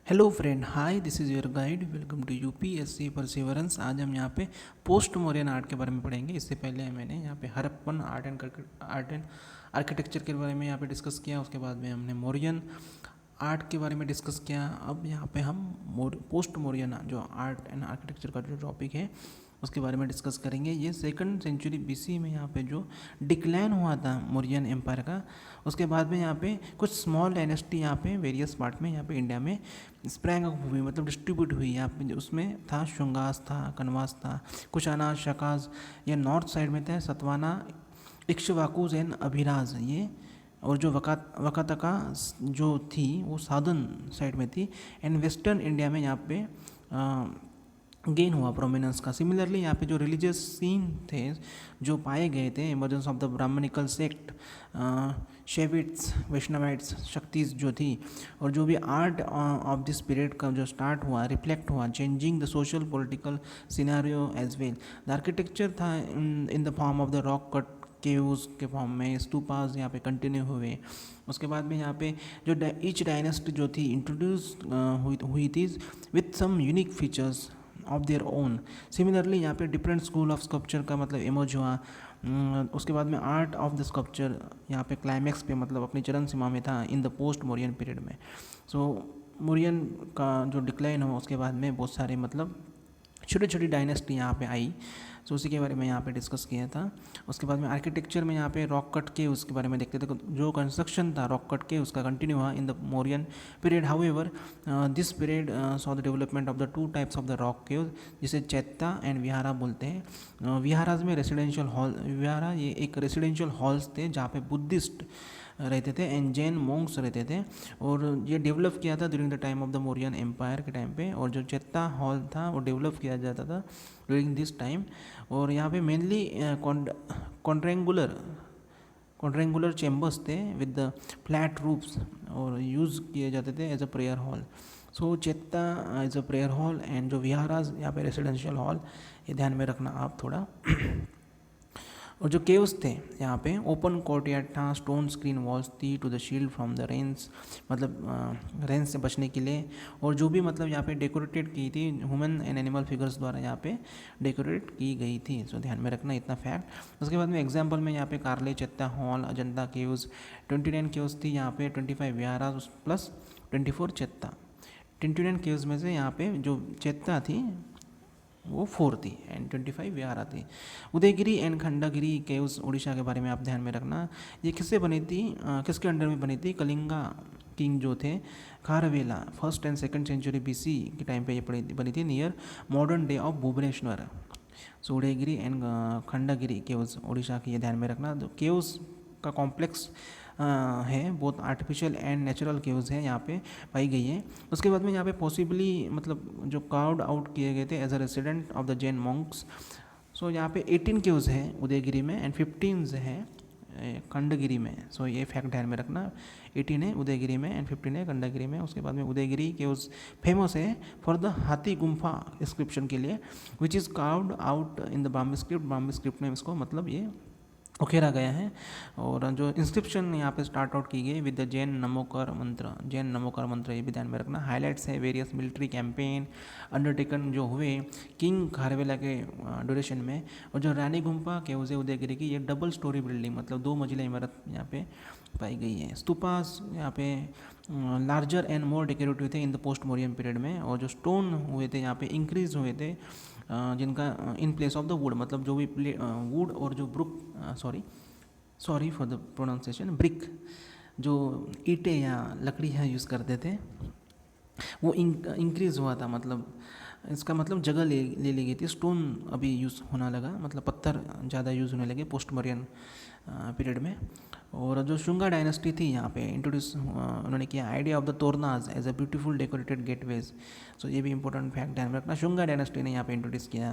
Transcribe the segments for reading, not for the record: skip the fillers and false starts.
Hello friend, hi, this is your guide. Welcome to UPSC perseverance. आज हम यहाँ पे पोस्ट मॉडर्न आर्ट के बारे में पढ़ेंगे। इससे पहले मैंने यहाँ पे हड़प्पन आर्ट एंड आर्किटेक्चर के बारे में यहाँ पे डिस्कस किया। उसके बाद में हमने मौर्यन आर्ट के बारे में डिस्कस किया। अब यहाँ पे हम पोस्ट मौर्यन जो आर्ट एंड आर्किटेक्चर का जो टॉपिक है उसके बारे में डिस्कस करेंगे। ये सेकंड सेंचुरी बीसी में यहाँ पे जो डिक्लाइन हुआ था मौर्यन एम्पायर का, उसके बाद में यहाँ पे कुछ स्मॉल डायनेस्टी यहाँ पे वेरियस पार्ट में यहाँ पे इंडिया में स्प्रैंग अप हुई, मतलब डिस्ट्रीब्यूट हुई। यहाँ पे उसमें था शुंगास, था कनवास, था कुशाना, शकाज। ये नॉर्थ साइड में थे सतवाना, इक्ष्वाकुज एंड अभिराज ये। और जो वकातका जो थी वो साउदर्न साइड में थी। एंड वेस्टर्न इंडिया में यहाँ पे गेन हुआ प्रोमिनेंस का। सिमिलरली यहाँ पे जो रिलीजियस सीन थे जो पाए गए थे, emergence of the Brahmanical sect, Shaivites, Vaishnavites, Shaktis जो थी, और जो भी आर्ट ऑफ दिस पीरियड का जो स्टार्ट हुआ, रिफ्लेक्ट हुआ, changing the social political scenario as well. The architecture था in the form of the rock cut caves के फॉर्म में, स्तूपास यहाँ पे कंटिन्यू हुए। उसके बाद में यहाँ पे जो ईच डायनेस्टी जो थी इंट्रोड्यूस हुई थी with some unique features of their own. Similarly यहाँ पे डिफरेंट स्कूल ऑफ स्कल्पचर का मतलब इमर्ज हुआ। उसके बाद में आर्ट ऑफ द स्कल्पचर यहाँ पे क्लाइमैक्स पे, मतलब अपनी चरम सीमा में था in the post Mauryan period में। सो मौर्यन का जो डिक्लाइन हुआ उसके बाद में बहुत सारे मतलब छोटी छोटी डायनेस्टी यहाँ पे आई। सो उसी के बारे में यहाँ पे डिस्कस किया था। उसके बाद में आर्किटेक्चर में यहाँ पे रॉक कट के उसके बारे में देखते थे। जो कंस्ट्रक्शन था रॉक कट के उसका कंटिन्यू हुआ in the Mauryan period. However this period saw the development of the two types of the rock cave, जिसे चैत्ता एंड विहारा बोलते हैं। विहाराज में रेसिडेंशियल हॉल, विहारा ये एक रेसिडेंशियल हॉल्स थे जहाँ पे बुद्धिस्ट रहते थे एंड जैन मोंक्स रहते थे। और ये डेवलप किया था during the time of the Mauryan empire के टाइम पे। और जो चेत्ता हॉल था वो डेवलप किया जाता था ड्यूरिंग दिस टाइम। और यहाँ पे मेनली कॉन्ट्रेंगुलर चैम्बर्स थे विद द फ्लैट रूफ्स और यूज़ किए जाते थे as a prayer hall. So chaitya as a prayer hall and जो विहाराज यहाँ पे रेसिडेंशियल हॉल, ये ध्यान में रखना आप थोड़ा। और जो केव्स थे यहाँ पे ओपन कोर्टयार्ड था, स्टोन स्क्रीन वॉल्स थी to the shield from the rains, मतलब रेंस से बचने के लिए। और जो भी मतलब यहाँ पे डेकोरेटेड की थी ह्यूमन एंड एनिमल फिगर्स द्वारा यहाँ पे डेकोरेट की गई थी। सो ध्यान में रखना इतना फैक्ट। उसके बाद में एग्जाम्पल में यहाँ पे कारले चेत्ता हॉल, अजंता केव्स 29 केव्स थी यहाँ पे, 25 विहारा प्लस 24 चेत्ता। 29 केव्स में से यहाँ पे जो चेत्ता थी वो 4 थी एंड 25 विहारा थी। उदयगिरी एंड खंडागिरी केव्स उड़ीसा के बारे में आप ध्यान में रखना। ये किससे बनी थी, किसके अंडर में बनी थी? कलिंगा किंग जो थे Kharavela, first and second century BC के टाइम पे ये बनी थी near modern day of Bhubaneswar. So Udayagiri and Khandagiri caves Orissa की, ये ध्यान में रखना। तो केव्स का कॉम्प्लेक्स है, बहुत आर्टिफिशियल एंड नेचुरल केव्स हैं यहाँ पे पाई गई है। उसके बाद में यहाँ पे पॉसिबली मतलब जो कार्व्ड आउट किए गए थे as a resident of the Jain monks. So यहाँ पे 18 केव्स हैं उदयगिरी में एंड 15 हैं खंडगिरी में। सो ये फैक्ट ध्यान में रखना, 18 है उदयगिरी में एंड 15 है खंडगिरी में। उसके बाद में उदयगिरी केव्स फेमस है फॉर द हाथी गुम्फा इंस्क्रिप्शन के लिए, which is carved out in the Brahmi script में इसको मतलब ये उकेरा गया है। और जो इंस्क्रिप्शन यहाँ पे स्टार्ट आउट की गई विद द जैन नमोकार मंत्र, ये भी ध्यान में रखना। हाईलाइट्स है वेरियस मिलिट्री कैंपेन अंडरटेकन जो हुए किंग खारवेला के ड्यूरेशन में। और जो रानी गुम्फा केव्स है उदयगिरी की, ये डबल स्टोरी बिल्डिंग, मतलब 2 मंजिला इमारत यहाँ पे पाई गई है। स्तूपास यहाँ पे लार्जर एंड मोर डेकोरेटिव थे in the post Mauryan period में। और जो स्टोन हुए थे यहाँ पे इंक्रीज हुए थे, जिनका in place of the wood, मतलब जो भी वुड और जो brook sorry for the pronunciation, brick, जो ईंटें या लकड़ियाँ यूज़ करते थे वो इंक्रीज़ हुआ था। मतलब इसका मतलब जगह ले ली गई थी। स्टोन अभी यूज़ होना लगा, मतलब पत्थर ज़्यादा यूज़ होने लगे पोस्ट मौर्यन पीरियड में। और जो शुंगा डायनेस्टी थी यहाँ पे इंट्रोड्यूस उन्होंने किया idea of the toranas as a beautiful decorated gateways. So ये भी इंपॉर्टेंट फैक्ट ध्यान में रखना, शुंगा डायनेस्टी ने यहाँ पे इंट्रोड्यूस किया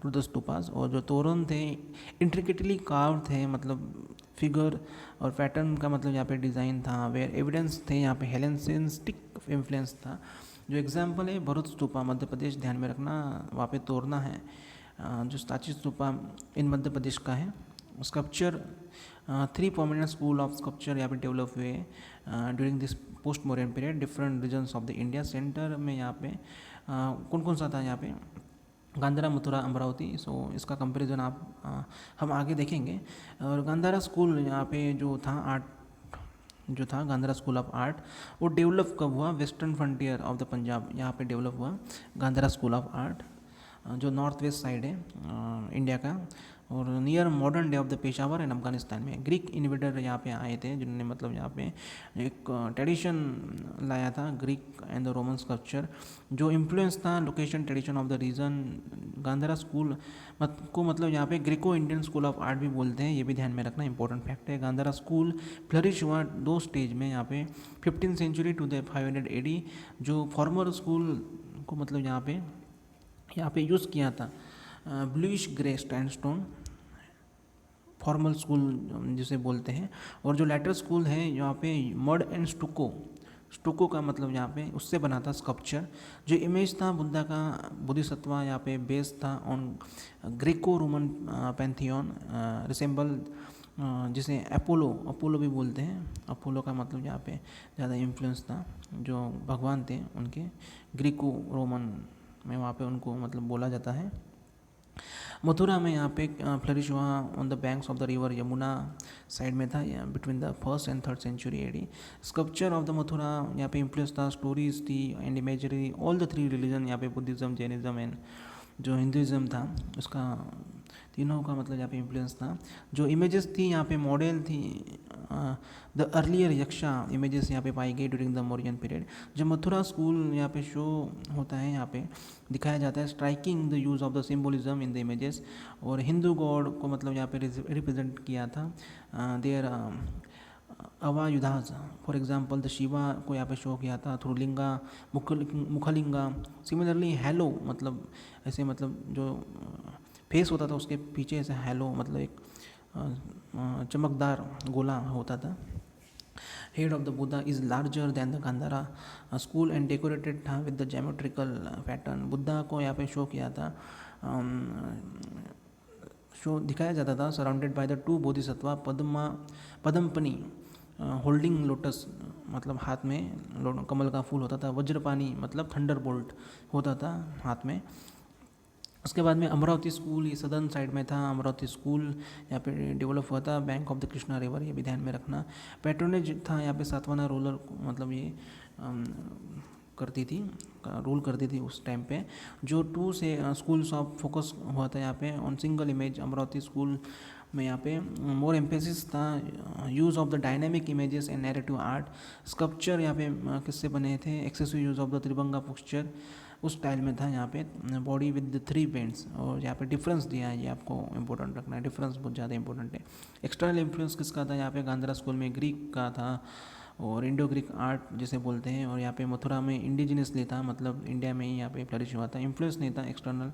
टू द स्तूपास। और जो तोरण थे इंट्रिकेटली कार्व थे, मतलब फिगर और पैटर्न का मतलब यहाँ पे डिज़ाइन था। वेयर एविडेंस थे यहाँ पे हेलेनिस्टिक इन्फ्लुएंस था। जो एग्जाम्पल है भरूच स्तूपा मध्य प्रदेश, ध्यान में रखना वहाँ पे तोरना है। जो सांची स्तूपा इन मध्य प्रदेश का है। Sculpture three permanent school of sculpture यहाँ पे डेवलप हुए during this post modern period different regions of the India. Centre में यहाँ पे कौन कौन सा था यहाँ पे, गांधारा, मथुरा, अमरावती। सो इसका कंपैरिजन हम आगे देखेंगे। और गांधारा स्कूल यहाँ पे जो था आर्ट, जो था गांधारा स्कूल ऑफ आर्ट, वो डेवलप कब हुआ, western frontier of the Punjab यहाँ पे डेवलप हुआ गांधारा स्कूल ऑफ आर्ट, जो नॉर्थ वेस्ट साइड है इंडिया का, और near modern day of the Peshawar and Afghanistan में। ग्रीक इन्वेडर यहाँ पे आए थे जिन्होंने मतलब यहाँ पे एक ट्रेडिशन लाया था, Greek and the Roman sculpture. जो इन्फ्लुएंस था location tradition of the region. Gandhara school को मतलब यहाँ पे Greco Indian school of art भी बोलते हैं, ये भी ध्यान में रखना इंपॉर्टेंट फैक्ट है। गांधारा स्कूल फ्लरिश हुआ दो स्टेज में यहाँ पे 15th century to the 500 AD। जो फॉर्मर स्कूल को मतलब यहाँ पे यूज़ किया था bluish grey sandstone, formal school जिसे बोलते हैं। और जो लेटर स्कूल है यहाँ पे मड एंड स्टुको, स्टुको का मतलब यहाँ पे उससे बना था स्कल्पचर। जो इमेज था बुद्धा का, बोधिसत्वा यहाँ पे बेस था on Greco Roman Pantheon resemble, जिसे अपोलो भी बोलते हैं। अपोलो का मतलब यहाँ पे ज़्यादा इन्फ्लुएंस था, जो भगवान थे उनके ग्रीको रोमन में वहाँ पे उनको मतलब बोला जाता है। मथुरा में यहाँ पे फ्लरिश हुआ on the banks of the river Yamuna side में था, between the 1st and 3rd century AD। Sculpture of the Mathura यहाँ पे इन्फ्लुएंस था, स्टोरीज थी and imagery, all the three religion यहाँ पे बुद्धिज़्म, जैनिज़्म एंड जो हिंदुज़्म था उसका, तीनों का मतलब यहाँ पे इन्फ्लुएंस था। जो इमेजेस थी यहाँ पे मॉडल थी द अर्लियर यक्षा इमेजेस यहाँ पे पाई गई ड्यूरिंग द मौर्यन पीरियड। जब मथुरा स्कूल यहाँ पे शो होता है, यहाँ पे दिखाया जाता है striking the use of the symbolism in the images. और हिंदू गॉड को मतलब यहाँ पे रिप्रेजेंट किया था their ayudhas, for example the Shiva को यहाँ पे शो किया था through linga, mukhalinga. Similarly halo मतलब ऐसे मतलब जो फेस होता था उसके पीछे ऐसे हेलो मतलब एक चमकदार गोला होता था। Head of the Buddha is larger than the Gandhara school and decorated था with the geometrical pattern. Buddha को यहाँ पे शो किया था, शो दिखाया जाता था surrounded by the 2 Bodhisattva, Padmapani holding lotus मतलब हाथ में कमल का फूल होता था, वज्रपानी मतलब थंडर बोल्ट होता था हाथ में। उसके बाद में अमरावती स्कूल ये सदर्न साइड में था, अमरावती स्कूल यहाँ पे डेवलप हुआ था bank of the Krishna river, ये भी ध्यान में रखना। पैट्रोनेज था यहाँ पे सातवाना रूलर मतलब ये करती थी, रूल करती थी उस टाइम पे। जो 2 से स्कूल्स ऑफ फोकस हुआ था यहाँ पे on single image. Amravati school में यहाँ पे मोर एम्फेसिस था use of the dynamic images and narrative art. Sculpture यहाँ पे किससे बने थे, excessive use of the Tribhanga posture उस स्टाइल में था यहाँ पे। बॉडी विद 3 पेंट्स, और यहाँ पे डिफरेंस दिया है, ये आपको इंपॉर्टेंट रखना है, डिफरेंस बहुत ज़्यादा इंपॉर्टेंट है। एक्सटर्नल इन्फ्लुएंस किसका था यहाँ पे, गांधारा स्कूल में ग्रीक का था और इंडो ग्रीक आर्ट जिसे बोलते हैं। और यहाँ पे मथुरा में इंडिजिनसली था, मतलब इंडिया में ही यहाँ पे फ्लरिश हुआ था, इन्फ्लुएंस नहीं था एक्सटर्नल।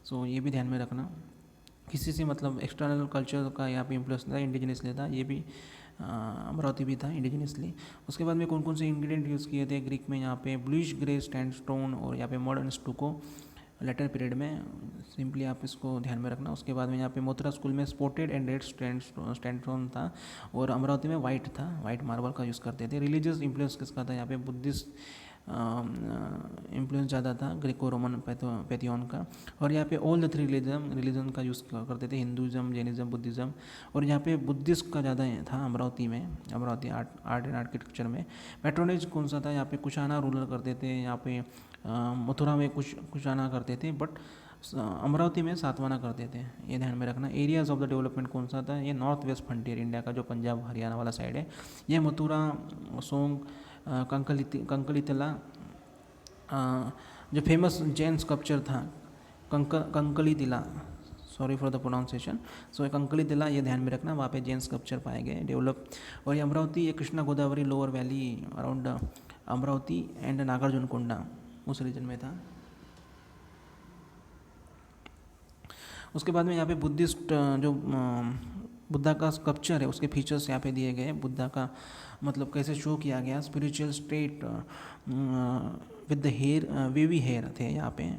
सो ये भी ध्यान में रखना, किसी से मतलब एक्सटर्नल कल्चर का यहाँ पे इन्फ्लुएंस था, इंडिजिनसली था। ये भी अमरावती भी था इंडिजिनसली। उसके बाद में कौन कौन से इंग्रेडिएंट यूज़ किए थे ग्रीक में, यहाँ पे ब्लूइश ग्रे स्टैंडस्टोन और यहाँ पे मॉडर्न स्टुको लेटर पीरियड में, सिंपली आप इसको ध्यान में रखना। उसके बाद में यहाँ पे मथुरा स्कूल में स्पॉटेड एंड रेड स्टैंडस्टोन था, और अमरावती में वाइट था, वाइट मार्बल का यूज़ करते थे। रिलीजियस इन्फ्लुएंस किसका था, यहाँ पे बुद्धिस्ट इन्फ्लुएंस ज़्यादा था, ग्रीको रोमन पैथियन का। और यहाँ पे ऑल द 3 रिलीजन का यूज़ करते थे, हिंदुज़म, जैनिज़्म, बुद्धिज़्म। और यहाँ पे बुद्धिस्ट का ज़्यादा था अमरावती में, अमरावती आर्ट एंड आर्किटेक्चर में। पैट्रोनेज कौन सा था, यहाँ पे कुशाना रूलर करते थे, यहाँ पे मथुरा में कुशाना करते थे, बट अमरावती में सातवाना करते थे, ये ध्यान में रखना। एरियाज़ ऑफ द डेवलपमेंट कौन सा था, ये नॉर्थ वेस्ट फ्रंटियर इंडिया का जो पंजाब हरियाणा वाला साइड है, ये मथुरा, सोंग, कंकलितला, जो फेमस जैन स्कल्पचर था कंकलितिला, सॉरी फॉर द प्रोनाउंसिएशन। सो कंकलितिला ये ध्यान में रखना, वहाँ पे जैन स्कल्पचर पाए गए डेवलप। और ये अमरावती, ये Krishna Godavari lower valley around Amaravati and Nagarjunakonda उस रीजन में था। उसके बाद में यहाँ पे बुद्धिस्ट जो बुद्धा का स्कल्पचर है उसके फीचर्स यहाँ पे दिए गए। बुद्धा का मतलब कैसे शो किया गया, spiritual state with the hair, wavy hair थे यहाँ पे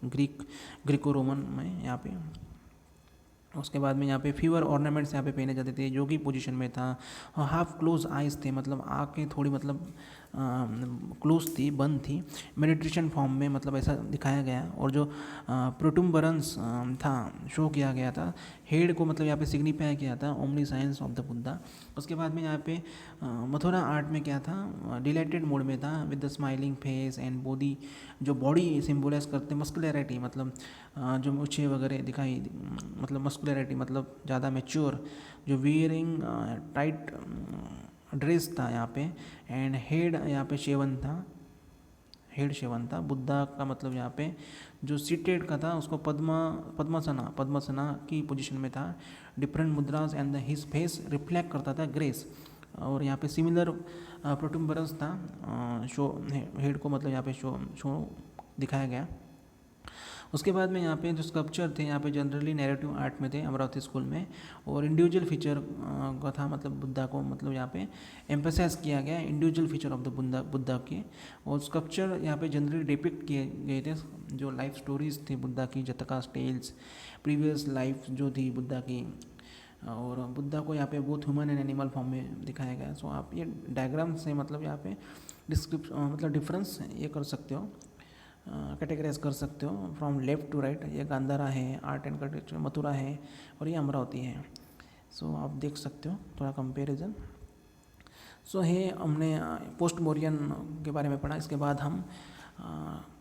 ग्रीको रोमन में यहाँ पे। उसके बाद में यहाँ पे फीवर ऑर्नामेंट्स यहाँ पे पहने जाते थे, योगी पोजीशन में था, और हाफ क्लोज आइज थे, मतलब आँखें थोड़ी मतलब क्लोज थी, बंद थी, मेडिटेशन फॉर्म में, मतलब ऐसा दिखाया गया। और जो प्रोटुम्बरेंस था शो किया गया था, हेड को मतलब यहाँ पे सिग्निफाई किया था omni science of the Buddha. उसके बाद में यहाँ पे मथुरा आर्ट में क्या था, डिलाइटेड मोड में था with the smiling face and body, जो बॉडी सिम्बोलाइज करते मस्कुलरिटी, मतलब जो मूछें वगैरह दिखाई, मतलब मस्कुलरिटी मतलब ज़्यादा मैच्योर, जो वियरिंग टाइट ड्रेस था यहाँ पे, एंड हेड यहाँ पे शेवन था, हेड शेवन था। बुद्धा का मतलब यहाँ पे जो सीटेड का था उसको पद्मासना की पोजीशन में था। Different मुद्रास and his face reflect करता था ग्रेस। और यहाँ पे सिमिलर प्रोटुम्बरेंस था, शो हेड को मतलब यहाँ पे शो दिखाया गया। उसके बाद में यहाँ पे जो स्कल्पचर थे यहाँ पे जनरली नैरेटिव आर्ट में थे अमरावती स्कूल में, और इंडिविजुअल फीचर का था, मतलब बुद्धा को मतलब यहाँ पे एम्फेसाइज किया गया individual feature of the Buddha के। और स्कल्पचर यहाँ पे जनरली डिपिक्ट किए गए थे जो लाइफ स्टोरीज थी बुद्धा की, जतका टेल्स, प्रीवियस लाइफ जो थी बुद्धा की। और बुद्धा को यहाँ पे बहुत ह्यूमन एंड एनिमल फॉर्म में दिखाया गया। सो आप ये डायग्राम से मतलब यहाँ पे मतलब डिफरेंस ये कर सकते हो, कैटेगराइज कर सकते हो फ्रॉम लेफ्ट टू राइट। ये गांधारा है, आर्ट एंड कल्चर मथुरा है, और ये अमरावती है। सो आप देख सकते हो थोड़ा कंपैरिजन। सो है हमने पोस्ट मौर्यन के बारे में पढ़ा। इसके बाद हम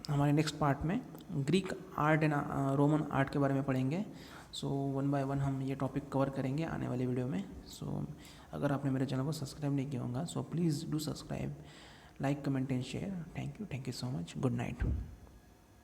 हमारे नेक्स्ट पार्ट में Greek art and Roman art के बारे में पढ़ेंगे। सो 1 बाय 1 हम ये टॉपिक कवर करेंगे आने वाले वीडियो में। सो अगर आपने मेरे चैनल को सब्सक्राइब नहीं किया होगा, so please do subscribe, like, comment and share. Thank you so much, good night.